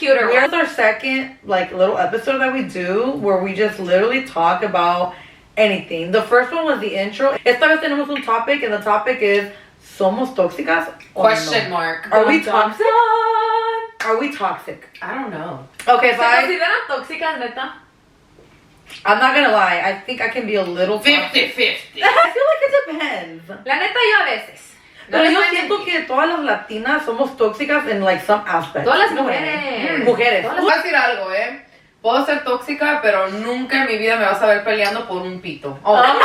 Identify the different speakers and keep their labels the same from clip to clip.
Speaker 1: cuter one.
Speaker 2: Here's our second, little episode that we do where we just literally talk about anything. The first one was the intro. Esta vez tenemos un topic, and the topic is, ¿somos tóxicas o
Speaker 3: Question
Speaker 2: no?
Speaker 3: mark.
Speaker 2: Are we toxic? Are we toxic?
Speaker 3: I don't know.
Speaker 2: Okay,
Speaker 1: ¿Se
Speaker 2: so
Speaker 1: consideran tóxicas, neta?
Speaker 2: I'm not gonna lie. I think I can be a little
Speaker 3: 50-50.
Speaker 2: I feel like it depends.
Speaker 1: La neta, yo a veces.
Speaker 2: Pero yo siento que todas las latinas somos tóxicas en some aspects.
Speaker 1: Todas las
Speaker 2: You know what I
Speaker 1: mujeres.
Speaker 2: mean? Mujeres.
Speaker 3: Voy a decir algo, Puedo ser tóxica, pero nunca en mi vida me vas a ver peleando por un pito. Por un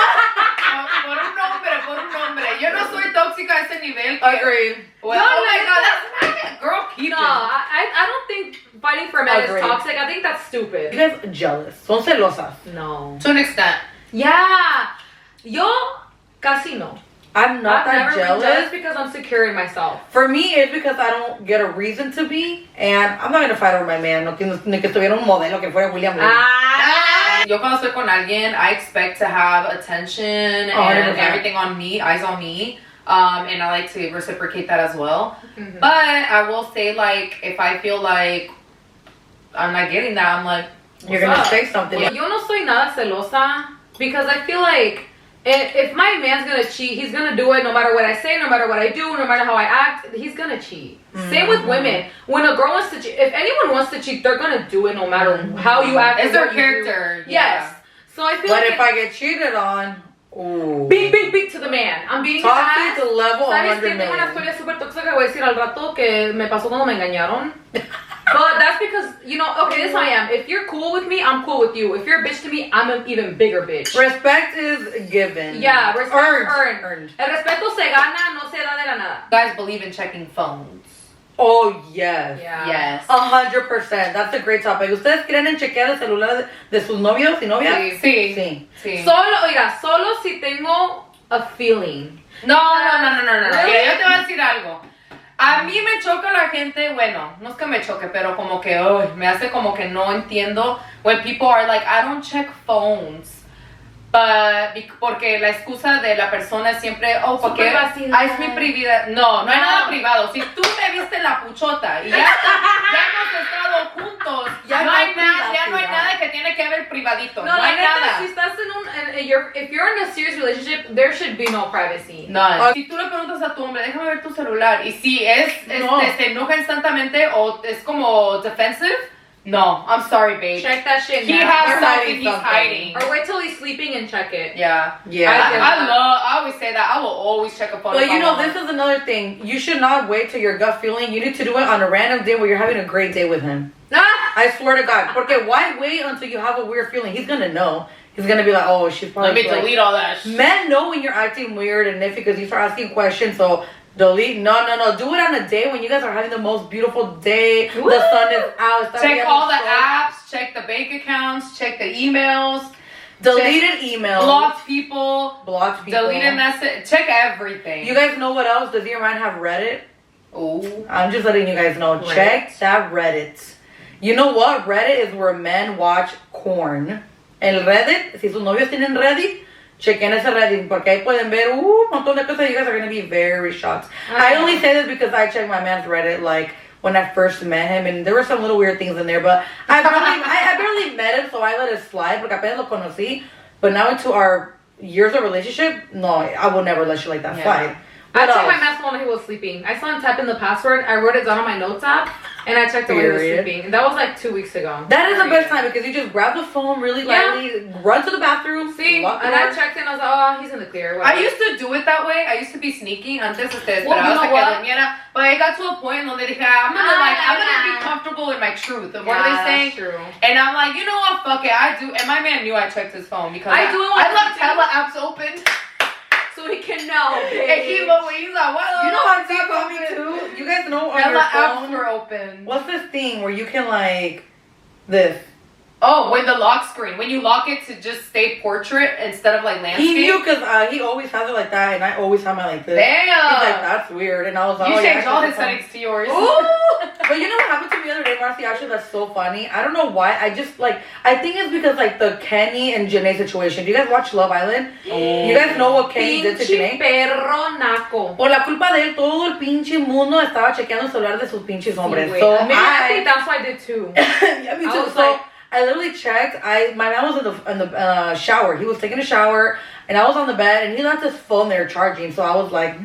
Speaker 3: hombre. Yo no soy tóxica a ese nivel.
Speaker 2: Agreed.
Speaker 3: Well, oh my God, that's not girl, keep
Speaker 1: No,
Speaker 3: it.
Speaker 1: I don't think fighting for men
Speaker 2: Agreed.
Speaker 1: is toxic. I think that's stupid.
Speaker 2: You guys jealous. Son celosas.
Speaker 1: No.
Speaker 3: To an extent.
Speaker 1: Yeah. Yo casi no.
Speaker 2: I'm not
Speaker 1: I've
Speaker 2: that
Speaker 1: never been
Speaker 2: jealous.
Speaker 1: jealous because I'm secure in myself.
Speaker 2: For me, it's because I don't get a reason to be, and I'm not gonna fight over my man. No que ni que estuviera un modelo que fuera William Levy.
Speaker 3: Yo cuando estoy con alguien, I expect to have attention and everything on me, eyes on me. And I like to reciprocate that as well.
Speaker 1: Mm-hmm.
Speaker 3: But I will say, if I feel like I'm not getting that, I'm like,
Speaker 2: You're gonna say something.
Speaker 1: Yo no soy nada celosa because I feel like if my man's gonna cheat, he's gonna do it no matter what I say, no matter what I do, no matter how I act, he's gonna cheat. Mm-hmm. Same with women. When a girl wants to cheat, if anyone wants to cheat, they're gonna do it no matter how you act.
Speaker 3: It's their character.
Speaker 1: Yes. So I feel
Speaker 2: But
Speaker 1: like
Speaker 2: if I get cheated on, ooh.
Speaker 1: Beat to the man. I'm beating his ass.
Speaker 2: Toxic to level
Speaker 1: ¿Sabes
Speaker 2: 100
Speaker 1: qué? Tengo una
Speaker 2: million.
Speaker 1: historia súper tóxica que voy a decir al rato que me pasó cuando me engañaron. But that's because, okay, this is how I am. If you're cool with me, I'm cool with you. If you're a bitch to me, I'm an even bigger bitch.
Speaker 2: Respect is given.
Speaker 1: Yeah, respect
Speaker 2: earned.
Speaker 1: El respeto se gana, no se da de la nada.
Speaker 3: You guys believe in checking phones.
Speaker 2: Oh, yes.
Speaker 1: Yeah.
Speaker 3: Yes.
Speaker 2: 100%. That's a great topic. ¿Ustedes creen en chequear el celular de sus novios y novias?
Speaker 3: Sí.
Speaker 1: Solo si tengo a feeling.
Speaker 3: No.
Speaker 1: Really?
Speaker 3: Mira, yo te voy a decir algo. A mí me choca la gente, bueno, no es que me choque, pero como que me hace como que no entiendo when people are like, I don't check phones. But, porque la excusa de la persona es siempre, porque es mi privada. No hay nada privado. Si tú me viste la puchota y ya hemos estado juntos, ya no hay nada que tiene que ver privadito. No hay nada.
Speaker 1: Si estás if you're in a serious relationship, there should be no privacy.
Speaker 3: No. Si tú le preguntas a tu hombre, déjame ver tu celular, y si se enoja instantáneamente o es como defensive, no, I'm sorry, babe.
Speaker 1: Check that shit.
Speaker 3: He has something he's hiding.
Speaker 1: Or wait till he's sleeping and check it.
Speaker 2: Yeah.
Speaker 3: I always say that. I will always check a phone.
Speaker 2: But this is another thing. You should not wait till your gut feeling. You need to do it on a random day where you're having a great day with him. I swear to God. Porque why wait until you have a weird feeling? He's gonna know. He's gonna be like, oh, she's probably.
Speaker 3: Let me delete all that.
Speaker 2: Men know when you're acting weird and iffy because you start asking questions. So delete. No. Do it on a day when you guys are having the most beautiful day. Woo! The sun is out.
Speaker 3: Check all the apps. Check the bank accounts. Check the emails.
Speaker 2: Deleted emails.
Speaker 3: Blocked people.
Speaker 2: Deleted
Speaker 3: message. Check everything.
Speaker 2: You guys know what else? Does your man have Reddit?
Speaker 3: Oh.
Speaker 2: I'm just letting you guys know. Reddit. Check that Reddit. You know what? Reddit is where men watch porn. El Reddit, si sus novios tienen Reddit, chequen ese Reddit, porque ahí pueden ver un montón de cosas. You guys are going to be very shocked. I only say this because I checked my man's Reddit, when I first met him, and there were some little weird things in there, but I barely met him, so I let it slide, porque apenas lo conocí. But now into our years of relationship, no, I will never let you like that slide.
Speaker 1: I checked my man's phone when he was sleeping. I saw him type in the password. I wrote it down on my notes app, and I checked it when he was sleeping. And that was 2 weeks ago.
Speaker 2: That is the best time because you just grab the phone really lightly, run to the bathroom,
Speaker 1: and I checked it and I was like, oh, he's in the clear.
Speaker 3: I used to do it that way. I used to be sneaky antes esperaba hasta que durmiera. But I got to a point donde dije, I'm gonna be comfortable with my truth. What are they saying?
Speaker 1: True.
Speaker 3: And I'm like, you know what? Fuck it, I do. And my man knew I checked his phone because I left tele apps open.
Speaker 1: So he can know.
Speaker 3: And he's like, what?
Speaker 2: You know how deep on me too? You guys know on your phone
Speaker 3: apps were open.
Speaker 2: What's this thing where you can this?
Speaker 3: Oh, when the lock screen. When you lock it to just stay portrait instead of landscape.
Speaker 2: He knew because he always has it like that, and I always have mine like this.
Speaker 3: Damn.
Speaker 2: He's like, that's weird, and I was like,
Speaker 3: you changed all his settings to yours.
Speaker 1: Ooh.
Speaker 2: But you know what happened to me the other day, Marcy? Actually, that's so funny. I don't know why. I just, like, I think it's because, like, the Kenny and Janae situation. Do you guys watch Love Island? You guys know what Kenny did to Janae?
Speaker 1: Perro naco.
Speaker 2: Por la culpa de él, todo el pinche mundo estaba chequeando el celular de sus pinches hombres.
Speaker 1: Sí,
Speaker 2: So
Speaker 1: I think that's what I did too.
Speaker 2: Yeah, me too.
Speaker 1: I was
Speaker 2: So
Speaker 1: like,
Speaker 2: I literally checked. My man was in the shower. He was taking a shower, and I was on the bed, and he left his phone there charging. So I was like,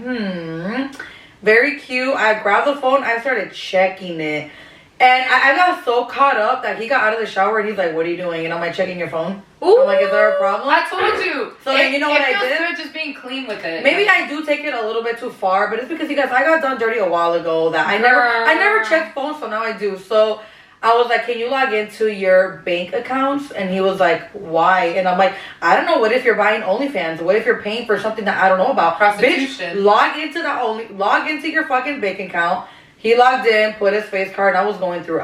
Speaker 2: very cute. I grabbed the phone. I started checking it, and I got so caught up that he got out of the shower, and he's like, "What are you doing?" And I'm like, checking your phone.
Speaker 1: Ooh.
Speaker 2: I'm like, "Is there a problem?"
Speaker 3: I told you.
Speaker 2: So then you know what I did?
Speaker 3: It feels good just being clean with it.
Speaker 2: Maybe I do take it a little bit too far, but it's because you guys, I got done dirty a while ago. That I never checked phones, so now I do. So I was like, "Can you log into your bank accounts?" And he was like, "Why?" And I'm like, "I don't know. What if you're buying OnlyFans? What if you're paying for something that I don't know about?"
Speaker 3: Prostitution.
Speaker 2: Bitch, log into your fucking bank account. He logged in, put his face card, and I was going through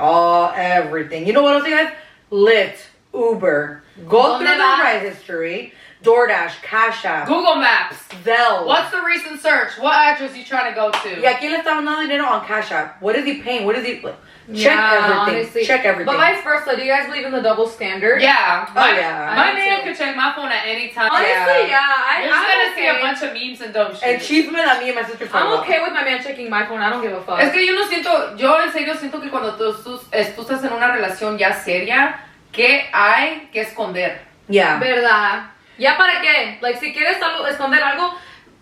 Speaker 2: everything. You know what else, you guys? Lyft, Uber, go through the ride history, DoorDash, Cash App,
Speaker 3: Google Maps,
Speaker 2: Zelle.
Speaker 3: What's the recent search? What address you trying to go to?
Speaker 2: ¿Y a quién le está dando dinero on Cash App? What is he paying? What is he... Check everything.
Speaker 1: Honestly.
Speaker 2: Check everything.
Speaker 1: But vice versa, do you guys believe in the double standard?
Speaker 3: Yeah.
Speaker 2: Yeah.
Speaker 3: My man could check my phone at any time.
Speaker 1: Honestly, yeah.
Speaker 3: You're just gonna see a bunch of memes and dumb shit.
Speaker 2: And chisme a mí and my sister.
Speaker 1: I'm okay with my man checking my phone. I don't give a fuck.
Speaker 3: Es que yo en serio siento que cuando tú estás en una relación ya seria, ¿qué hay que esconder?
Speaker 2: Yeah.
Speaker 1: ¿Verdad? ¿Ya para qué? Like, si quieres esconder algo,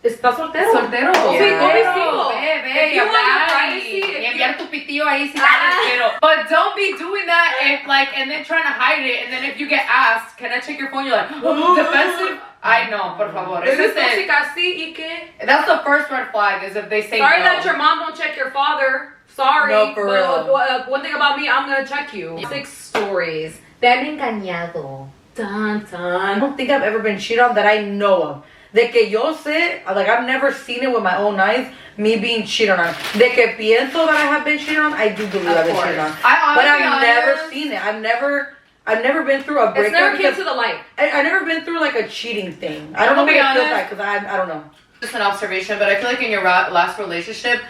Speaker 1: estás soltero.
Speaker 3: Soltero.
Speaker 1: Sí,
Speaker 3: Soltero.
Speaker 1: Ve,
Speaker 3: Ve,
Speaker 1: you want your
Speaker 3: hablar
Speaker 1: privacy,
Speaker 3: y enviar tu pitillo ahí si pero. But don't be doing that if, like, and then trying to hide it, and then if you get asked, can I check your phone? You're like, defensive? I know, por favor.
Speaker 1: Eres tóxica, sí, ¿y qué?
Speaker 3: That's the first red flag, is if they say
Speaker 1: Sorry
Speaker 3: no.
Speaker 1: that your mom don't check your father. Sorry.
Speaker 2: No, for real.
Speaker 1: One thing about me, I'm gonna check you. 6 stories. Te han engañado. Dun,
Speaker 2: I
Speaker 1: dun.
Speaker 2: don't think I've ever been cheated on that I know of. De que yo sé, like, I've never seen it with my own eyes, me being cheated on. De que pienso that I have been cheated on, I do believe I've been cheated on. But I've never seen it. I've never been through a breakup.
Speaker 1: It's never came to the light.
Speaker 2: I've never been through, like, a cheating thing. I don't know what it feels like, because I don't know.
Speaker 3: Just an observation, but I feel like in your last relationship,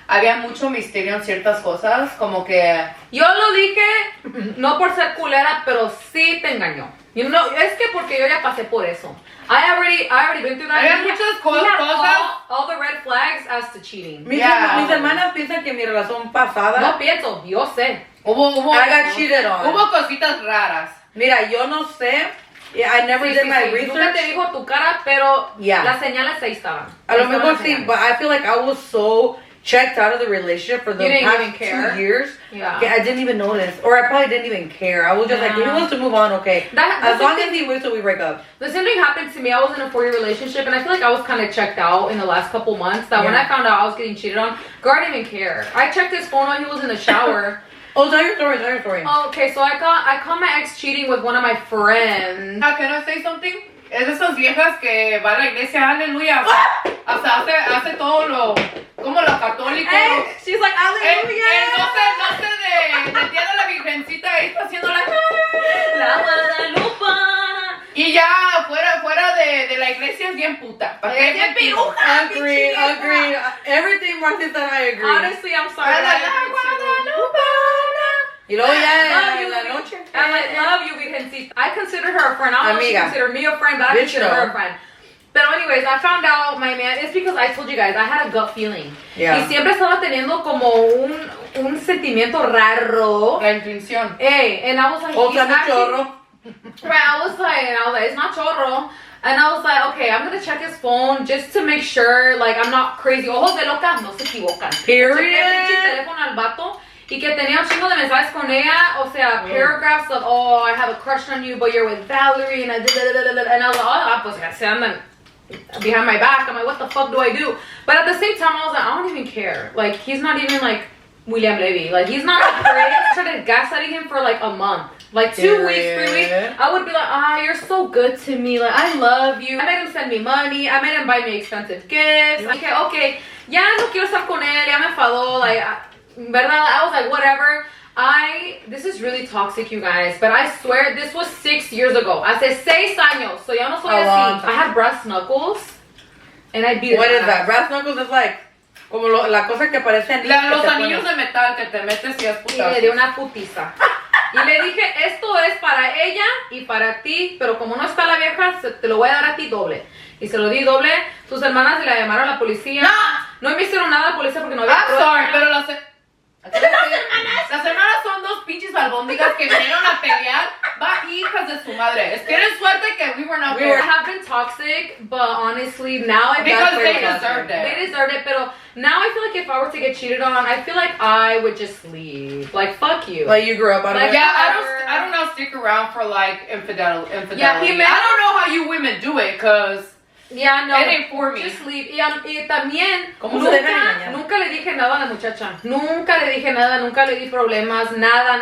Speaker 3: había mucho misterio en ciertas cosas, como que...
Speaker 1: Yo lo dije, no por ser culera, pero sí te engañó. You know, es que porque yo ya pasé por eso. I already been through that.
Speaker 3: Había muchas cosas.
Speaker 1: All the red flags as to cheating.
Speaker 2: Mis hermanas piensan que mi relación pasada...
Speaker 1: No pienso, yo sé.
Speaker 2: I got cheated on.
Speaker 3: Hubo cositas raras.
Speaker 2: Mira, yo no sé. I never did my research.
Speaker 1: Nunca te dijo tu cara, pero
Speaker 2: Yeah.
Speaker 1: las señales ahí estaban.
Speaker 2: A lo mejor sí, but I feel like I was so checked out of the relationship for the past 2 years.
Speaker 1: Yeah.
Speaker 2: I didn't even notice. Or I probably didn't even care. I was just like, if he wants to move on, okay. As long as he waits till we break up.
Speaker 1: The same thing happened to me. I was in a 4-year relationship, and I feel like I was kind of checked out in the last couple months. That when I found out I was getting cheated on, girl, I didn't even care. I checked his phone while he was in the shower.
Speaker 2: Oh, tell your story.
Speaker 1: Okay, so I caught my ex cheating with one of my friends.
Speaker 3: Can I say something? Es de esas viejas que va a la iglesia, aleluya. Hasta hace todo lo, como los católicos.
Speaker 1: Hey, she's like, aleluya.
Speaker 3: No sé del día de la virgencita, ahí está haciendo
Speaker 1: La Guadalupa.
Speaker 3: Y ya, fuera de la iglesia es bien puta.
Speaker 1: Es bien piruja.
Speaker 2: Agree. Everything Martha said, I agree.
Speaker 1: Honestly, I'm sorry.
Speaker 3: La Guadalupa.
Speaker 2: Y luego ya en la noche.
Speaker 1: I'm like, love you, Virgencita. I consider her a friend. I don't know if she considered me a friend, but I consider her a friend. But anyways, I found out my man, it's because I told you guys, I had a gut feeling.
Speaker 2: Yeah.
Speaker 1: Y siempre estaba teniendo como un sentimiento raro.
Speaker 3: La intuición.
Speaker 1: Hey, and I was like,
Speaker 2: O
Speaker 1: he's
Speaker 2: sea, mi
Speaker 1: acting-
Speaker 2: chorro.
Speaker 1: Right, I was like, it's not chorro. And I was like, okay, I'm gonna check his phone just to make sure, like, I'm not crazy. Ojos de loca no se equivocan.
Speaker 2: Period.
Speaker 1: Chequé el pinche teléfono al vato y que tenía un chingo de mensajes con ella, o sea, paragraphs of, oh, I have a crush on you, but you're with Valerie, and I was like, oh, pues se andan behind my back. I'm like, what the fuck do I do? But at the same time, I was like, I don't even care. Like, he's not even like William Levy. Like, he's not like crazy. I started gaslighting him for like a month. Like 2 weeks, 3 weeks, I would be like, you're so good to me. Like, I love you. I made him send me money. I made him buy me expensive gifts. Okay, ya no quiero estar con él. Ya me enfadó. Like, ¿verdad? I was like, whatever. This is really toxic, you guys. But I swear, this was 6 years ago. Hace 6 años. So ya no soy así. I had brass knuckles. And I beat it.
Speaker 2: What is that? Brass knuckles is like... Como la cosa que parece anillo.
Speaker 3: Los anillos de metal que te metes y es
Speaker 1: Y
Speaker 3: putazo.
Speaker 1: le di una putiza. Y le dije, esto es para ella y para ti, pero como no está la vieja, te lo voy a dar a ti doble. Y se lo di doble. Sus hermanas le llamaron a la policía. No me hicieron nada a la policía porque no había
Speaker 3: I'm sorry, pero las hermanas son dos pinches albóndigas que vinieron a pelear. Va, hijas de su madre. Es que eres suerte que we were not
Speaker 1: I
Speaker 3: there.
Speaker 1: have been toxic, but honestly, now I
Speaker 3: Because they deserved it.
Speaker 1: They deserved it, pero now I feel like if I were to get cheated on, I feel like I would just leave. Like, fuck you.
Speaker 2: Like you grew up on
Speaker 1: Like,
Speaker 2: it.
Speaker 3: Yeah, I don't know stick around for like infidelity.
Speaker 1: Yeah, he meant-
Speaker 3: I don't know how you women do it, cause
Speaker 1: Yeah, no.
Speaker 3: it ain't for me.
Speaker 1: Just leave. Y también,
Speaker 2: ¿Cómo se dejan engañar?
Speaker 1: nunca le dije nada a la muchacha. Nunca le dije nada, nunca le di problemas. Nada.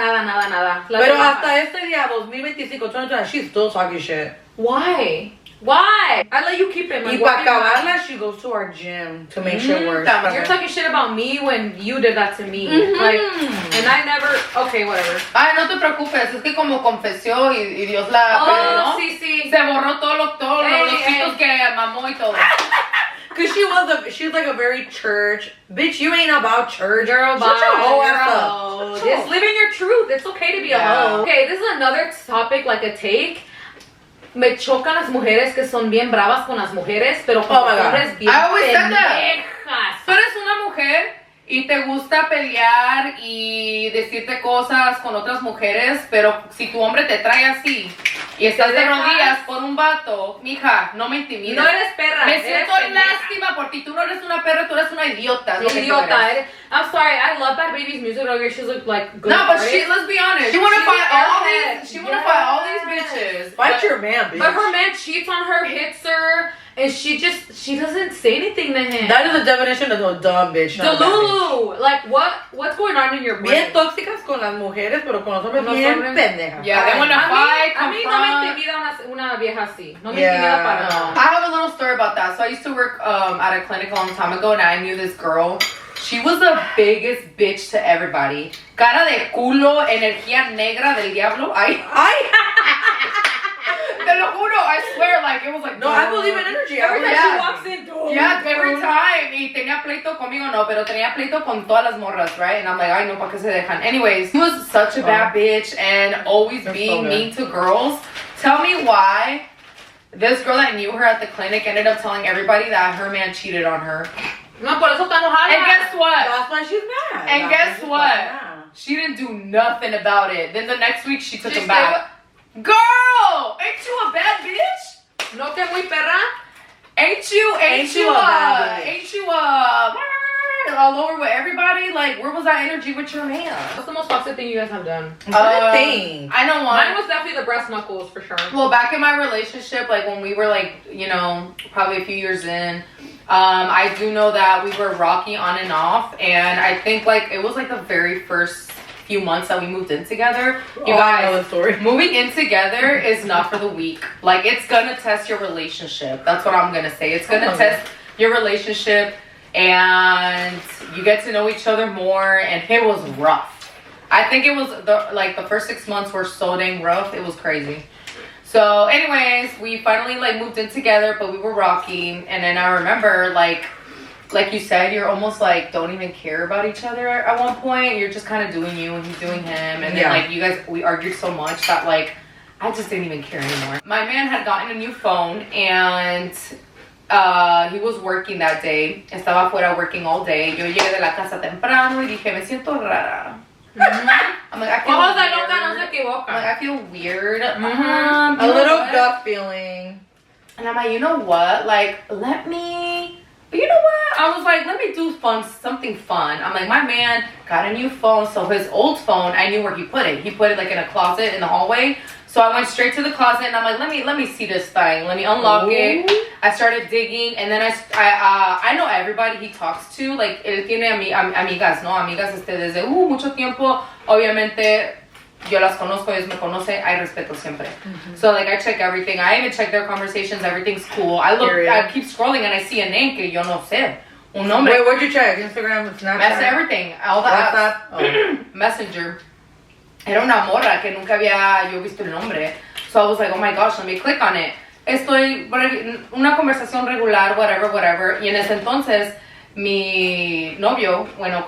Speaker 1: La
Speaker 2: Pero
Speaker 1: verdad.
Speaker 2: hasta este día, 2025, 2020, she's still talking shit.
Speaker 1: Why? Why? I let you keep it.
Speaker 2: Y para acabarla, she goes to our gym to make sure we're...
Speaker 1: You're talking shit about me when you did that to me. Like, and I never. Okay, whatever.
Speaker 3: Ay, no te preocupes, es que como confesó y Dios la perdonó,
Speaker 1: sí.
Speaker 3: se borró todos
Speaker 1: Ey,
Speaker 3: los hijitos que mamó y todo.
Speaker 2: Because she was like a very church. Bitch, you ain't about church.
Speaker 1: Girl,
Speaker 2: Shut your
Speaker 1: bye.
Speaker 2: whole
Speaker 1: You're
Speaker 2: ass
Speaker 1: a
Speaker 2: up.
Speaker 1: hoe.
Speaker 2: Shut
Speaker 1: Just live in your truth. It's okay to be a hoe. Okay, this is another topic, like a take. Me chocan las mujeres que son bien bravas con las mujeres, pero con
Speaker 2: Oh my
Speaker 1: los
Speaker 2: God.
Speaker 1: hombres bien
Speaker 3: I always said that.
Speaker 1: pendejas.
Speaker 3: Tú eres una mujer y te gusta pelear y decirte cosas con otras mujeres, pero si tu hombre te trae así y estás de
Speaker 1: dejas?
Speaker 3: rodillas por un vato, mija, no me intimides.
Speaker 1: No eres perra.
Speaker 3: Me
Speaker 1: eres
Speaker 3: siento
Speaker 1: pendeja.
Speaker 3: lástima por ti. Tú no eres una perra, tú eres una idiota. es lo que tú
Speaker 1: Idiota.
Speaker 3: eres.
Speaker 1: I'm sorry. I love Bad Baby's music. Like, she's like good.
Speaker 3: No, but
Speaker 1: artist.
Speaker 3: let's be honest. She wanna
Speaker 1: She's
Speaker 3: fight all
Speaker 1: airhead.
Speaker 3: these. She wanna fight all these
Speaker 1: Yes.
Speaker 3: bitches.
Speaker 2: Fight your man, bitch.
Speaker 1: But her man cheats on her, hits her, and she doesn't say anything to him.
Speaker 2: That is the definition of a dumb bitch. not a bad bitch.
Speaker 1: Delulu. Like, what's going on in your brain?
Speaker 2: Bien tóxicas con las mujeres, pero con los hombres
Speaker 1: Con los
Speaker 2: bien
Speaker 1: hombres.
Speaker 2: pendejas.
Speaker 3: Yeah, they
Speaker 2: Ay.
Speaker 3: wanna fight,
Speaker 1: a mí no me
Speaker 3: confront.
Speaker 1: intimida una vieja así. No me
Speaker 2: Yeah.
Speaker 1: intimida para nada.
Speaker 3: I have a little story about that. So I used to work at a clinic a long time ago, and I knew this girl. She was the biggest bitch to everybody. Cara de culo, energía negra del diablo. Ay, te lo juro, I swear, like it was like.
Speaker 2: No, I believe in energy.
Speaker 1: Every time
Speaker 3: Yeah.
Speaker 1: she walks in,
Speaker 3: Yeah, every time. Y tenía pleito conmigo, no, pero tenía pleito con todas las morras, right? And I'm like, ay, no, ¿para qué se dejan? Anyways, she was such a bad bitch and always
Speaker 2: That's
Speaker 3: being
Speaker 2: so good.
Speaker 3: mean to girls. Tell me why this girl that knew her at the clinic ended up telling everybody that her man cheated on her.
Speaker 1: No, por eso está enojada.
Speaker 3: And guess what?
Speaker 2: That's why she's mad.
Speaker 3: And
Speaker 2: That's
Speaker 3: guess
Speaker 2: why she's
Speaker 3: what?
Speaker 2: mad.
Speaker 3: She didn't do nothing about it. Then the next week she took
Speaker 1: She
Speaker 3: him back. Girl, ain't you a bad bitch?
Speaker 1: No te muy perra.
Speaker 3: Ain't you
Speaker 2: a bad bitch?
Speaker 3: ain't you all over with everybody? Like, where was that energy with your man?
Speaker 1: What's the most toxic thing you guys have done?
Speaker 2: I'm trying to think.
Speaker 3: I know one.
Speaker 1: Mine was definitely the breast knuckles for sure.
Speaker 3: Well, back in my relationship, like when we were like, you know, probably a few years in, I do know that we were rocky on and off, and I think like it was like the very first few months that we moved in together. You
Speaker 2: Oh, I know
Speaker 3: guys,
Speaker 2: the story.
Speaker 3: moving in together is not for the weak. Like it's gonna test your relationship. That's what I'm gonna say. It's gonna
Speaker 2: Okay.
Speaker 3: test your relationship, and you get to know each other more. And it was rough. I think it was the first 6 months were so dang rough. It was crazy. So, anyways, we finally like moved in together, but we were rocky. And then I remember like you said, you're almost like don't even care about each other at one point. You're just kind of doing you and he's doing him. And then
Speaker 2: Yeah.
Speaker 3: like you guys, we argued so much that like I just didn't even care anymore. My man had gotten a new phone and he was working that day. Estaba afuera working all day. Yo llegué de la casa temprano y dije, me siento rara. I'm like, I feel
Speaker 1: Ojos de
Speaker 3: weird.
Speaker 1: loca no se
Speaker 3: I'm like,
Speaker 1: equivocan.
Speaker 3: I feel weird.
Speaker 1: Mhm.
Speaker 3: You
Speaker 2: A
Speaker 3: know
Speaker 2: little
Speaker 3: what?
Speaker 2: gut feeling.
Speaker 3: And I'm like, you know what? Like, let me. But you know what? I was like, let me do something fun. I'm like, my man got a new phone, so his old phone, I knew where he put it. He put it like in a closet in the hallway. So I went straight to the closet and I'm like, let me see this thing. Let me unlock it. I started digging and then I know everybody he talks to. Like, él tiene amigas, ¿no? Amigas desde mucho tiempo. Obviamente, yo las conozco, ellos me conocen. Hay respeto siempre. So, like, I check everything. I even check their conversations. Everything's cool. I keep scrolling and I see a name que yo no sé. Un nombre.
Speaker 2: Wait, what'd you check? Instagram, Snapchat?
Speaker 3: That's everything. All the apps.
Speaker 2: WhatsApp? Oh.
Speaker 3: Messenger. Era una morra que nunca había yo visto el nombre. So I was like, oh my gosh, let me click on it. Estoy, una conversación regular, whatever. Y en ese entonces, mi novio, bueno,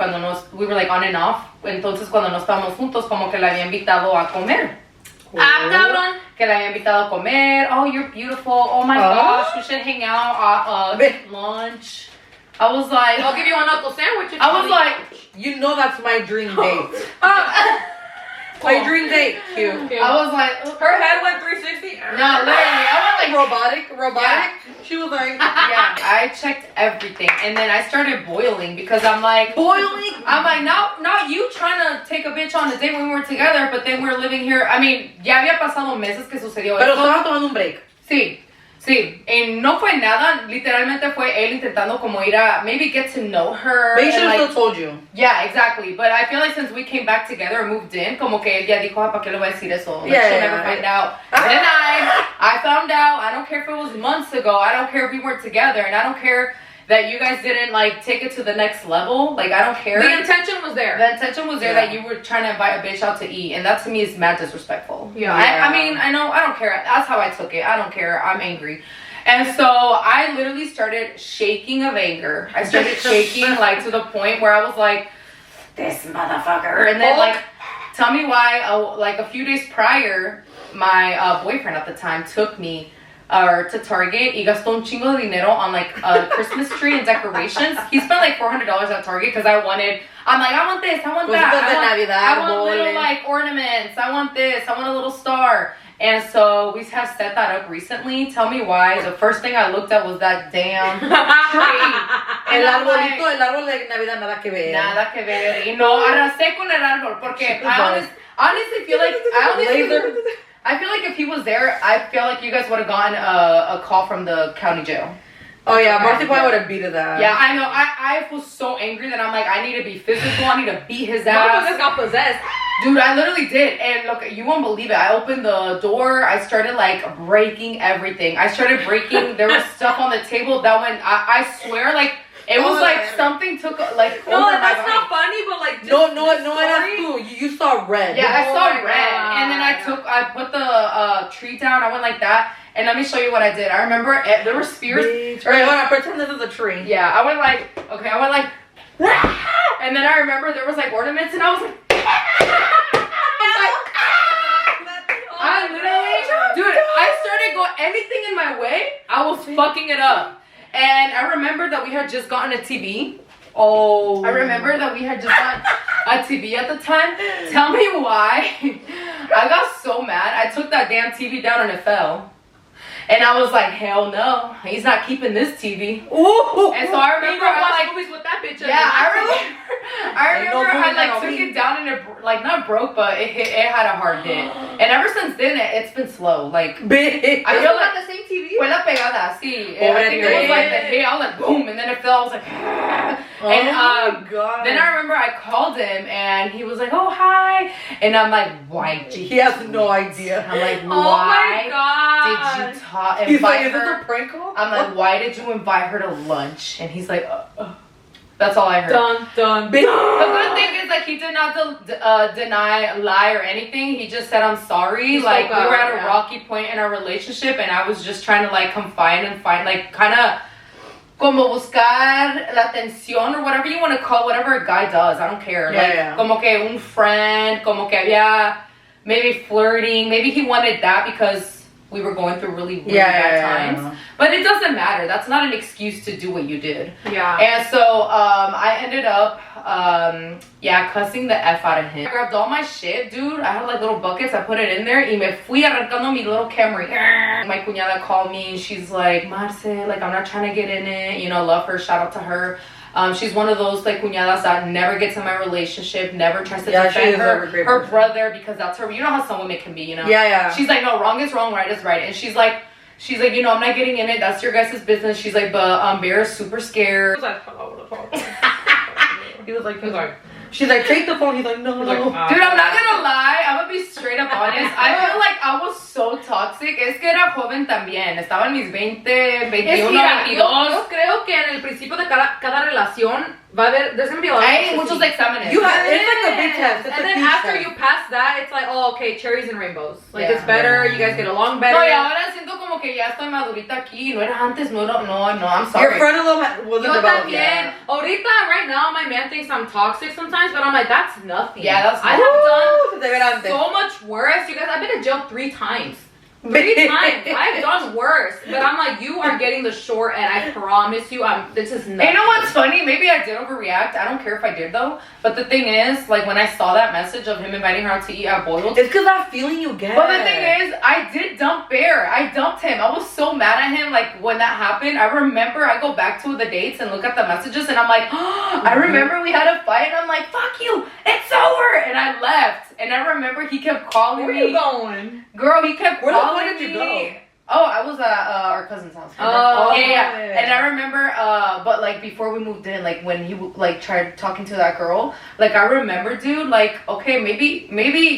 Speaker 3: we were like on and off, entonces cuando no estábamos juntos, como que le había invitado a comer.
Speaker 1: Ah, cabrón.
Speaker 3: Que le había invitado a comer. Oh, you're beautiful. Oh my gosh, we should hang out at lunch. I was like,
Speaker 1: I'll give you a knuckle sandwich.
Speaker 3: I was like,
Speaker 2: you know that's my dream date. My dream date. Cute.
Speaker 3: I was like,
Speaker 1: her head went 360.
Speaker 3: No, literally, I was like
Speaker 2: robotic.
Speaker 3: Yeah.
Speaker 2: She was like,
Speaker 3: yeah, I checked everything, and then I started boiling because I'm like, not you trying to take a bitch on a date when we were together, but then we're living here. I mean, ya había pasado meses que sucedió
Speaker 2: pero
Speaker 3: esto.
Speaker 2: estaba tomando un break.
Speaker 3: Sí. Y no fue nada, literalmente fue él intentando como ir a maybe get to know her.
Speaker 2: But he should have
Speaker 3: like,
Speaker 2: still told you.
Speaker 3: Yeah, exactly. But I feel like since we came back together and moved in, como que él ya dijo, ¿para qué le voy a decir eso? Like, she'll never find out. Then I found out. I don't care if it was months ago. I don't care if we weren't together. And I don't care that you guys didn't like take it to the next level. Like, I don't care.
Speaker 1: The intention was there.
Speaker 3: The intention was there that you were trying to invite a bitch out to eat. And that to me is mad disrespectful.
Speaker 1: Yeah.
Speaker 3: I mean, I know, I don't care. That's how I took it. I don't care. I'm angry. And so I literally started shaking of anger. I started shaking like to the point where I was like, this motherfucker. And then like, tell me why, like a few days prior, my boyfriend at the time took me to Target y gastó un chingo de dinero on like a Christmas tree and decorations. He spent like $400 at Target because I'm like, I want this, I want that. I want little like ornaments. I want this, I want a little star. And so we have set that up recently. Tell me why. The first thing I looked at was that damn tree.
Speaker 2: El árbol de Navidad nada que ver.
Speaker 3: Nada que ver. Y no, arrasé con el árbol porque I honestly feel like I feel like if he was there, I feel like you guys would have gotten a call from the county jail.
Speaker 2: Oh yeah, Marcy probably would have beat his ass.
Speaker 3: Yeah, I know. I was so angry that I'm like, I need to be physical. I need to beat his ass.
Speaker 1: Motherfuckers got possessed.
Speaker 3: Dude, I literally did. And look, you won't believe it. I opened the door. I started like breaking everything. I started breaking. There was stuff on the table that when I swear, like it was like something took like
Speaker 1: no,
Speaker 3: over
Speaker 1: that's
Speaker 3: my
Speaker 1: not
Speaker 3: body.
Speaker 1: funny, but like just
Speaker 2: no, that's cool. You saw red.
Speaker 3: Yeah, I saw red,
Speaker 1: God.
Speaker 3: and then I put the tree down. I went like that, and let me show you what I did. I remember there were spears.
Speaker 2: Alright, hold on. Pretend this is a tree.
Speaker 3: Yeah, I went like and then I remember there was like ornaments, and I was like. I literally, dude, I started going, anything in my way, I was fucking it up. And I remember that we had just gotten a TV.
Speaker 2: Oh.
Speaker 3: I remember that we had just gotten a TV at the time. Tell me why. I got so mad. I took that damn TV down and it fell. And I was like, hell no, he's not keeping this TV.
Speaker 2: Ooh.
Speaker 3: And so I remember I
Speaker 1: movies with that bitch.
Speaker 3: yeah, I remember I like took it down and it like not broke, but it had a hard hit. And ever since then, it's been slow. Like
Speaker 2: Big.
Speaker 3: I feel like
Speaker 1: the same TV.
Speaker 3: fue la pegada, sí. I think it was like the hit. I was like boom, and then it fell. I was like, and
Speaker 2: my God.
Speaker 3: then I remember I called him and he was like, oh hi, and I'm like, why?
Speaker 2: He has no idea.
Speaker 3: I'm like,
Speaker 1: Oh my
Speaker 3: why
Speaker 1: God.
Speaker 3: did you
Speaker 2: He's like,
Speaker 3: invite
Speaker 2: is this
Speaker 3: her?
Speaker 2: a prank call?
Speaker 3: I'm like, why did you invite her to lunch? And he's like, that's all I heard.
Speaker 1: Dun.
Speaker 3: The good thing is, like, he did not deny, lie, or anything. He just said, I'm sorry. Like, we were at a rocky point in our relationship, and I was just trying to, like, confide and find, like, kind of como buscar la atención or whatever you want to call whatever a guy does. I don't care. Like, como que un friend, como que había maybe flirting. Maybe he wanted that because we were going through really bad times. But it doesn't matter. That's not an excuse to do what you did.
Speaker 1: Yeah.
Speaker 3: And so I ended up, cussing the F out of him. I grabbed all my shit, dude. I had like little buckets. I put it in there. Y me fui arrancando mi little Camry. My cuñada called me and she's like, Marce, like I'm not trying to get in it. You know, love her. Shout out to her. She's one of those like cuñadas that never gets in my relationship, never tries to defend her brother because that's her. You know how some women can be, you know?
Speaker 2: Yeah.
Speaker 3: She's like, no, wrong is wrong, right is right. And she's like, you know, I'm not getting in it. That's your guys' business. She's like, but Bear is super scared.
Speaker 1: He was like,
Speaker 2: she's like, take the phone. He's like, no.
Speaker 3: Dude, I'm not gonna lie. I'm gonna be straight up honest. I feel like I was so toxic. Es que era joven también. Estaba en mis 20, 21, 22.
Speaker 1: Yo creo que en el principio de cada relación, there's gonna be a lot of
Speaker 3: Hay muchos exámenes.
Speaker 2: It's like a big test. It's
Speaker 1: and
Speaker 2: a
Speaker 1: then
Speaker 2: huge
Speaker 1: after
Speaker 2: test.
Speaker 1: you pass that, it's like, oh, okay, cherries and rainbows. Like,
Speaker 3: Yeah.
Speaker 1: it's better. You guys get along better.
Speaker 3: No, y ahora siento como que ya estoy madurita aquí. No era antes, no, I'm sorry.
Speaker 2: Your frontal lobe wasn't
Speaker 1: Yo
Speaker 2: developed
Speaker 1: también.
Speaker 2: yet.
Speaker 1: Ahorita, right now, my man thinks I'm toxic sometimes, but I'm like, that's nothing.
Speaker 3: Yeah, that's
Speaker 1: I have done
Speaker 2: De verante.
Speaker 1: so much worse. You guys, I've been to jail 3 times. 3 times. I've done worse. But I'm like, you are getting the short end. I promise you, this is nothing.
Speaker 3: You know what's funny? Maybe I did overreact. I don't care if I did though. But the thing is, like when I saw that message of him inviting her out to eat at Boiled.
Speaker 2: It's because that feeling you get.
Speaker 3: But the thing is, I did dump Bear. I dumped him. I was so mad at him. Like when that happened, I remember I go back to the dates and look at the messages, and I'm like, oh, I remember we had a fight, and I'm like, fuck you, it's over, and I left. And I remember he kept calling
Speaker 2: Where
Speaker 3: me.
Speaker 2: are you going?
Speaker 3: Girl, he kept
Speaker 2: Where the fuck
Speaker 3: calling
Speaker 2: did you
Speaker 3: me.
Speaker 2: go?
Speaker 3: Oh, I was at our cousin's house.
Speaker 1: Oh,
Speaker 3: yeah.
Speaker 2: yeah.
Speaker 3: And I remember, but like before we moved in, like when he like tried talking to that girl, like I remember, dude, like okay, maybe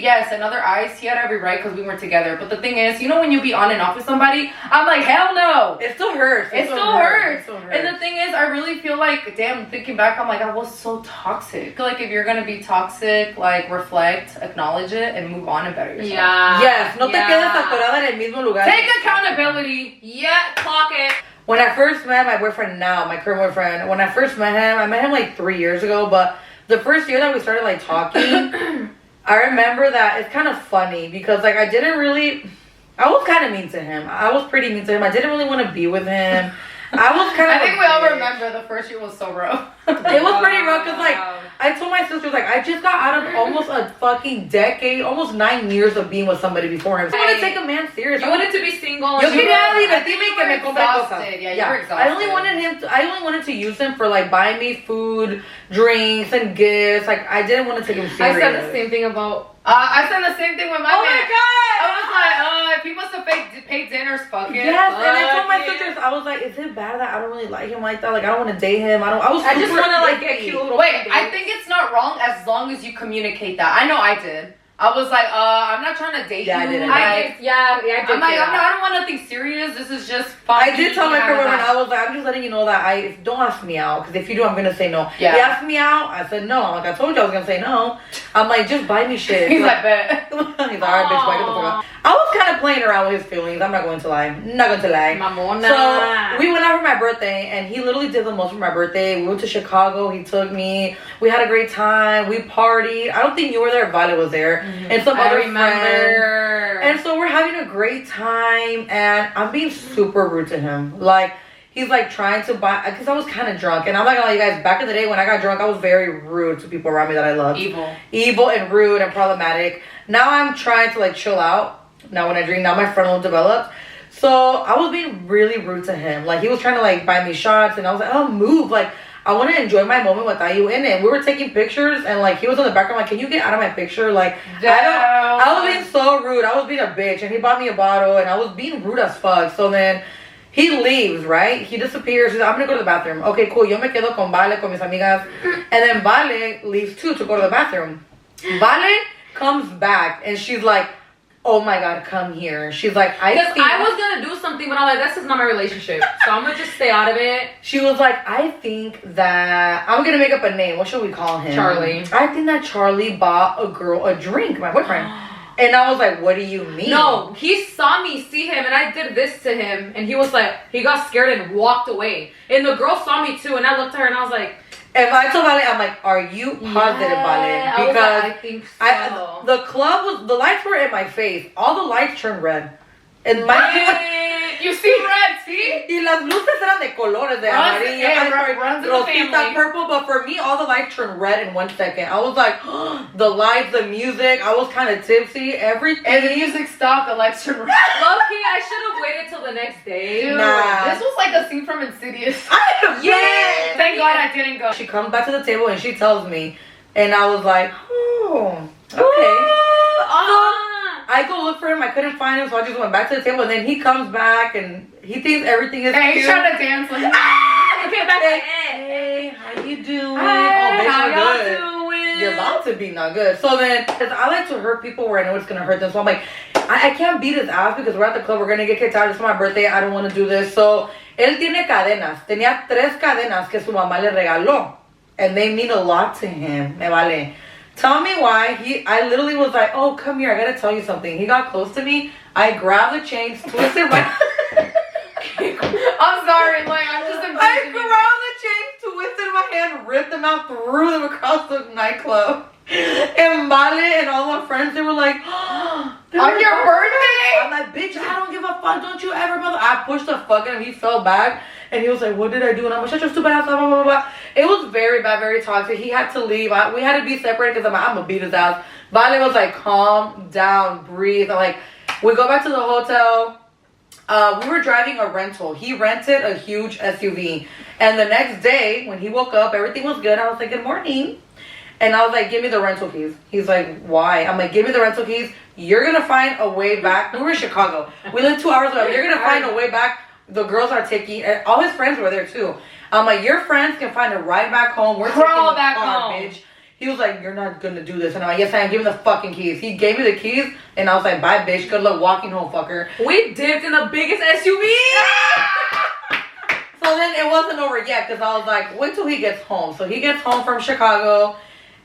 Speaker 3: yes, another ice. He had every right because we weren't together. But the thing is, you know, when you be on and off with somebody, I'm like, hell no.
Speaker 2: It still hurts.
Speaker 3: It still hurts. And the thing is, I really feel like, damn, thinking back, I'm like, I was so toxic. Like, if you're gonna be toxic, like, reflect, acknowledge it, and move on and better yourself.
Speaker 1: Yeah.
Speaker 2: Yes, no te
Speaker 1: Yeah.
Speaker 2: quedes atorada en el mismo lugar.
Speaker 3: Take accountability.
Speaker 1: Yeah, clock it.
Speaker 2: When I first met my boyfriend now, my current boyfriend, when I first met him, I met him like 3 years ago, but the first year that we started like talking, I remember that it's kind of funny because like I was kind of mean to him. I was pretty mean to him. I didn't really want to be with him. I was kind of
Speaker 3: I think we all remember the first year was so rough.
Speaker 2: It was pretty rough because like I told my sisters like I just got out of almost a fucking decade, almost 9 years of being with somebody before him. I want to take a man serious.
Speaker 1: You wanted to be single.
Speaker 2: Yo
Speaker 1: and you
Speaker 2: quería
Speaker 1: were-
Speaker 2: divertirme y que me compre cosas.
Speaker 3: Yeah, you were exhausted.
Speaker 2: I only wanted to use him for like buying me food, drinks, and gifts. Like I didn't want to take him
Speaker 1: I
Speaker 2: serious.
Speaker 1: said the same thing about.
Speaker 3: I said the same thing with my
Speaker 1: Oh
Speaker 3: man.
Speaker 1: my god!
Speaker 3: I was like, if he wants to pay dinners, fuck it.
Speaker 2: Yes, and I told my
Speaker 3: Fuck it.
Speaker 2: sisters, I was like, is it bad that I don't really like him like that? Like I don't want to date him. I
Speaker 1: I just want to like get cute little.
Speaker 3: Wait, I
Speaker 1: dates.
Speaker 3: think it's not wrong as long as you communicate that. I know I did. I was like, I'm not trying to date
Speaker 2: Yeah, I
Speaker 3: you.
Speaker 2: didn't.
Speaker 3: Like,
Speaker 1: I did.
Speaker 3: I'm like,
Speaker 1: say that.
Speaker 3: I don't want nothing serious. This is just fun.
Speaker 2: I did tell my girlfriend, I was like, I'm just letting you know that don't ask me out, because if you do, I'm gonna say no.
Speaker 3: Yeah.
Speaker 2: He asked me out, I said no. Like I told you I was gonna say no. I'm like, just buy me shit.
Speaker 3: He's like, bet.
Speaker 2: He's like, alright, bitch, why get the fuck out. I was kind of playing around with his feelings. I'm not going to lie. Not going to lie.
Speaker 1: Mamona.
Speaker 2: So we went out for my birthday, and he literally did the most for my birthday. We went to Chicago. He took me. We had a great time. We partied. I don't think you were there. Violet was there, and some other friends. And so we're having a great time, and I'm being super rude to him. Like, he's like trying to buy, because I was kind of drunk. And I'm not gonna lie, you guys, back in the day when I got drunk, I was very rude to people around me that I loved. Evil and rude and problematic. Now I'm trying to like chill out. Now when I drink, now my frontal developed. So I was being really rude to him. Like, he was trying to like buy me shots, and I was like, oh, move. Like, I want to enjoy my moment without you in it. We were taking pictures, and like he was in the background, like, can you get out of my picture? Like, I was being so rude. I was being a bitch, and he bought me a bottle, and I was being rude as fuck. So then he leaves, right? He disappears. He's like, I'm gonna go to the bathroom. Okay, cool. Yo me quedo con Vale, con mis amigas, and then Vale leaves too to go to the bathroom. Vale comes back, and she's like, oh my god, come here. She's like,
Speaker 1: Because I was gonna do something, but I'm like, this is not my relationship, so I'm gonna just stay out of it.
Speaker 2: She was like, I think that I'm gonna make up a name. What should we call him?
Speaker 1: Charlie.
Speaker 2: I think that Charlie bought a girl a drink, my boyfriend. And I was like, what do you mean?
Speaker 1: No, he saw me see him, and I did this to him, and he was like, he got scared and walked away. And the girl saw me too, and I looked at her and I was like,
Speaker 2: If I told Vale, I'm like, are you positive, Vale? Because
Speaker 1: I think so.
Speaker 2: the club was, the lights were in my face. All the lights turned red. And
Speaker 3: You see red, see?
Speaker 2: Y las luces eran de colores, de amarillo,
Speaker 3: runs in the
Speaker 2: rosita,
Speaker 3: family.
Speaker 2: purple, but for me, all the lights turned red in 1 second. I was like, the lights, the music, I was kind of tipsy, everything.
Speaker 3: And the music stopped, the lights turned red.
Speaker 1: Low-key, I should have waited till the next day.
Speaker 3: Dude,
Speaker 2: Nah.
Speaker 3: this was like a scene from Insidious.
Speaker 2: Yeah.
Speaker 3: Thank God I didn't go.
Speaker 2: She comes back to the table and she tells me, and I was like, oh, okay. I go look for him. I couldn't find him, so I just went back to the table. And then he comes back, and he thinks everything is
Speaker 3: Hey, he's
Speaker 2: cute.
Speaker 3: trying to dance like
Speaker 1: I came back like,
Speaker 2: Hey, how you doing?
Speaker 1: Hey,
Speaker 2: bitch,
Speaker 1: how
Speaker 2: we're
Speaker 1: y'all
Speaker 2: good.
Speaker 1: doing?
Speaker 2: You're about to be not good. So then, because I like to hurt people where I know it's going to hurt them. So I'm like, I can't beat his ass because we're at the club. We're going to get kicked out. It's my birthday. I don't want to do this. So, él tiene cadenas. Tenía 3 cadenas que su mamá le regaló. and they mean a lot to him. Me vale. Tell me why. I literally was like, oh, come here. I gotta tell you something. He got close to me. I grabbed the chains, twisted my...
Speaker 3: I'm sorry, like, I'm just
Speaker 2: I grabbed the chains, twisted my hand, ripped them out, threw them across the nightclub. And Vale and all my friends, they were like,
Speaker 3: on your birthday?
Speaker 2: I'm like, bitch, I don't give a fuck. Don't you ever, mother. I pushed the fuck at him. He fell back. And he was like, what did I do? And I'm like, shut your stupid ass up, blah, blah, blah. It was very bad, very toxic. He had to leave. We had to be separated because I'm like, I'm going to beat his ass. Vale was like, calm down, breathe. I'm like, we go back to the hotel. We were driving a rental. He rented a huge SUV. And the next day, when he woke up, everything was good. I was like, good morning. And I was like, give me the rental keys. He's like, why? I'm like, give me the rental keys. You're going to find a way back. We were in Chicago. We lived 2 hours away. You're going to find a way back. The girls are taking, and all his friends were there too. I'm like, your friends can find a ride back home. We're
Speaker 3: Crawl
Speaker 2: taking the
Speaker 3: back
Speaker 2: car,
Speaker 3: home.
Speaker 2: bitch. He was like, you're not going to do this. And I'm like, yes, I am. Give me the fucking keys. He gave me the keys, and I was like, bye, bitch. Good luck walking home, fucker.
Speaker 1: We dipped in the biggest SUV.
Speaker 2: So then it wasn't over yet, because I was like, wait till he gets home. So he gets home from Chicago,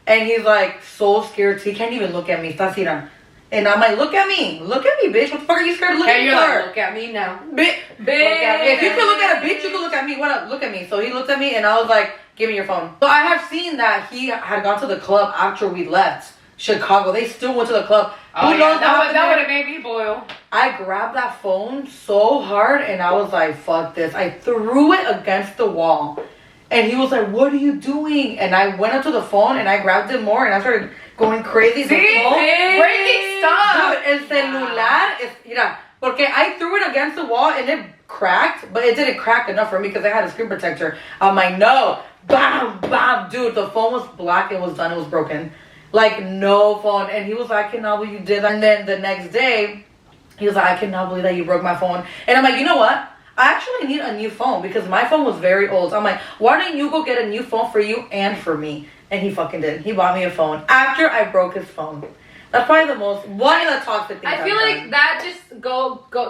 Speaker 2: and he's like so scared. He can't even look at me. Está así. And I'm like, look at me, bitch. What the fuck are you scared to look at me
Speaker 3: you're
Speaker 2: for?
Speaker 3: like, look at me now.
Speaker 2: Bitch. If you can look at a bitch, you can look at me. What up? Look at me. So he looked at me, and I was like, give me your phone. So I have seen that he had gone to the club after we left Chicago. They still went to the club.
Speaker 3: Oh, yeah, that would have made me boil.
Speaker 2: I grabbed that phone so hard, and I was like, fuck this. I threw it against the wall. And he was like, what are you doing? And I went up to the phone, and I grabbed it more, and I started going crazy.
Speaker 3: Breaking stuff.
Speaker 2: Dude, el celular is, mira, porque I threw it against the wall, and it cracked, but it didn't crack enough for me because I had a screen protector. I'm like, no. Bam, bam. Dude, the phone was black. It was done. It was broken. Like, no phone. And he was like, I cannot believe you did that. And then the next day, he was like, I cannot believe that you broke my phone. And I'm like, you know what? I actually need a new phone because my phone was very old. So I'm like, why don't you go get a new phone for you and for me? And he fucking did. He bought me a phone after I broke his phone. That's probably one of the toxic things.
Speaker 1: I feel like that just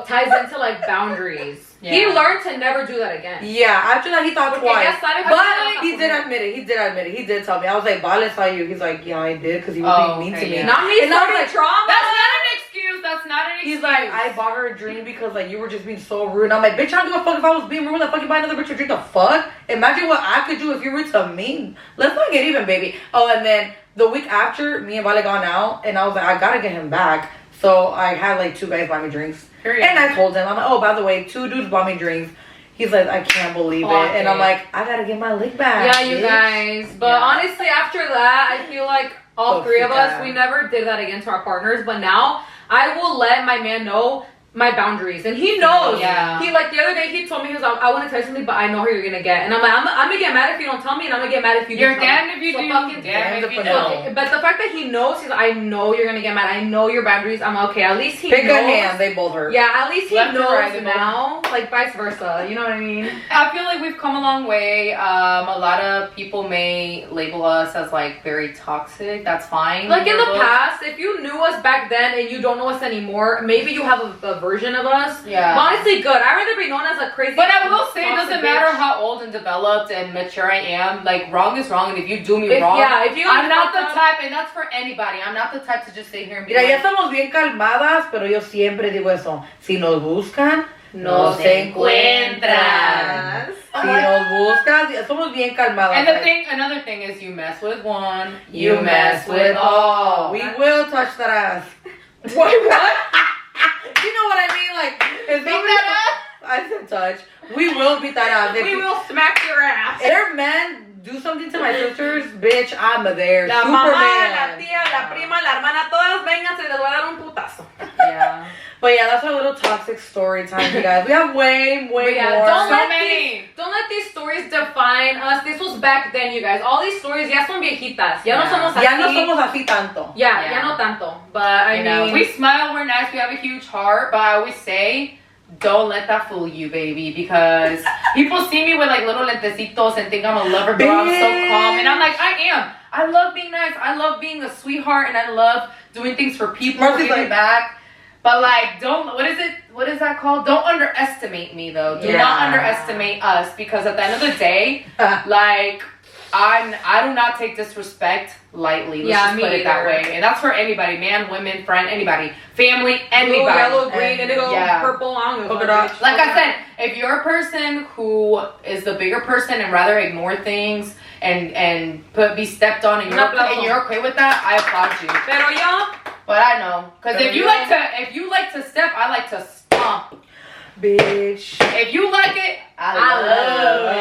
Speaker 1: ties into like boundaries.
Speaker 3: Yeah.
Speaker 1: He learned to never do that again.
Speaker 2: Yeah, after that he thought twice. But he did
Speaker 1: it.
Speaker 2: admit it. He did admit it. He did tell me. I was like, Vale saw you. He's like, yeah, I did because he was being mean to me.
Speaker 3: Yeah.
Speaker 1: Not me.
Speaker 2: And I was like,
Speaker 1: trauma.
Speaker 3: That's not an excuse. That's not an excuse.
Speaker 2: He's like, I bought her a drink because like you were just being so rude. And I'm like, bitch, I don't give a fuck if I was being rude. What the fuck you buy another bitch a drink? The fuck? Imagine what I could do if you were to me. Let's not get even, baby. Oh, and then the week after, me and Vale gone out, and I was like, I gotta get him back. So I had like 2 guys buy me drinks.
Speaker 3: Period.
Speaker 2: And I told him, I'm like, oh, by the way, 2 dudes bought me drinks. He's like, I can't believe it. And I'm like, I gotta get my lick back.
Speaker 1: Yeah, you guys. But honestly, after that, I feel like all 3 of us, we never did that again to our partners. But now, I will let my man know my boundaries, and he knows.
Speaker 3: Yeah.
Speaker 1: He like the other day he told me, he was like, I want to tell you something, but I know how you're gonna get. And I'm like, I'm gonna get mad if you don't tell me, and I'm gonna get mad if you do.
Speaker 3: You're damned if you do.
Speaker 1: Fucking
Speaker 3: damned if you
Speaker 1: don't.
Speaker 3: don't.
Speaker 1: But the fact that he knows, he's like, I know you're gonna get mad. I know your boundaries. I'm okay. At least he
Speaker 2: pick
Speaker 1: knows.
Speaker 2: a hand. They both hurt.
Speaker 1: Yeah, at least he
Speaker 3: Left or
Speaker 1: knows
Speaker 3: right,
Speaker 1: now. Like vice versa. You know what I mean?
Speaker 3: I feel like we've come a long way. A lot of people may label us as like very toxic. That's fine.
Speaker 1: Like in the past, if you knew us back then and you don't know us anymore, maybe you have a version of us.
Speaker 3: Yeah.
Speaker 1: But honestly, good. I'd rather be known as a crazy.
Speaker 3: But I will say, it doesn't
Speaker 1: toxic
Speaker 3: matter
Speaker 1: bitch.
Speaker 3: how old and developed and mature I am. Like, wrong is wrong, and if you do me wrong,
Speaker 1: if you
Speaker 3: I'm not the type, and that's for anybody. I'm not the type to just sit here and be
Speaker 2: Mira, ya
Speaker 3: like,
Speaker 2: estamos bien calmadas, pero yo siempre digo eso. Si nos buscan,
Speaker 1: Nos
Speaker 3: encuentras.
Speaker 2: Si nos buscas, somos bien calmadas.
Speaker 3: And another thing is, you mess with one,
Speaker 2: You mess with all. We will touch that ass.
Speaker 1: Wait, what?
Speaker 2: You know what I mean? Like, if
Speaker 3: Beat that
Speaker 2: I said touch. We will beat that ass.
Speaker 1: We will smack your ass.
Speaker 2: If their men do something to my sisters, bitch, I'm there.
Speaker 1: La
Speaker 2: Superman.
Speaker 1: mamá, la tía, la prima, la hermana, todas vengan, se les voy a dar un putazo.
Speaker 3: Yeah.
Speaker 2: But yeah, that's our little toxic story time, you guys. We have way more.
Speaker 1: Don't let these stories define us. This was back then, you guys. All these stories ya son viejitas. Ya no somos así.
Speaker 2: Ya no somos así tanto.
Speaker 1: Ya no tanto. But I mean,
Speaker 3: we smile, we're nice, we have a huge heart, but I always say, don't let that fool you, baby, because people see me with like little lentecitos and think I'm a lover girl. I'm so calm, and I'm like, I am. I love being nice. I love being a sweetheart, and I love doing things for people, giving back. But like, what is that called? Don't underestimate me, though. Do not underestimate us, because at the end of the day, like, I do not take disrespect lightly. Let's just put it that way. And that's for anybody, man, women, friend, anybody, family, anybody.
Speaker 1: Blue, yellow, green, indigo, purple,
Speaker 3: Like I said, if you're a person who is the bigger person and rather ignore things and be stepped on and you're okay with that, I applaud you.
Speaker 1: Pero yo,
Speaker 3: but I know, because if you like to step, I like to stomp.
Speaker 2: Bitch.
Speaker 3: If you like it, I love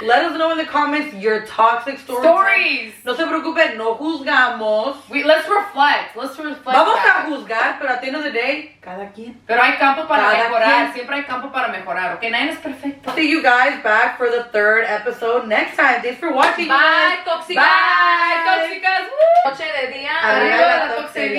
Speaker 3: it.
Speaker 2: Let us know in the comments your toxic stories. No se preocupen, no juzgamos.
Speaker 3: Let's reflect.
Speaker 2: Vamos a juzgar, pero at the end of the day, cada quien.
Speaker 3: Pero hay campo para mejorar. Siempre hay campo para mejorar. Okay, nadie es perfecto.
Speaker 2: See you guys back for the 3rd episode next time. Thanks for watching.
Speaker 1: Bye, tóxicas.
Speaker 3: Bye, tóxicas.
Speaker 1: Noche de día.
Speaker 2: Arriba la toxería.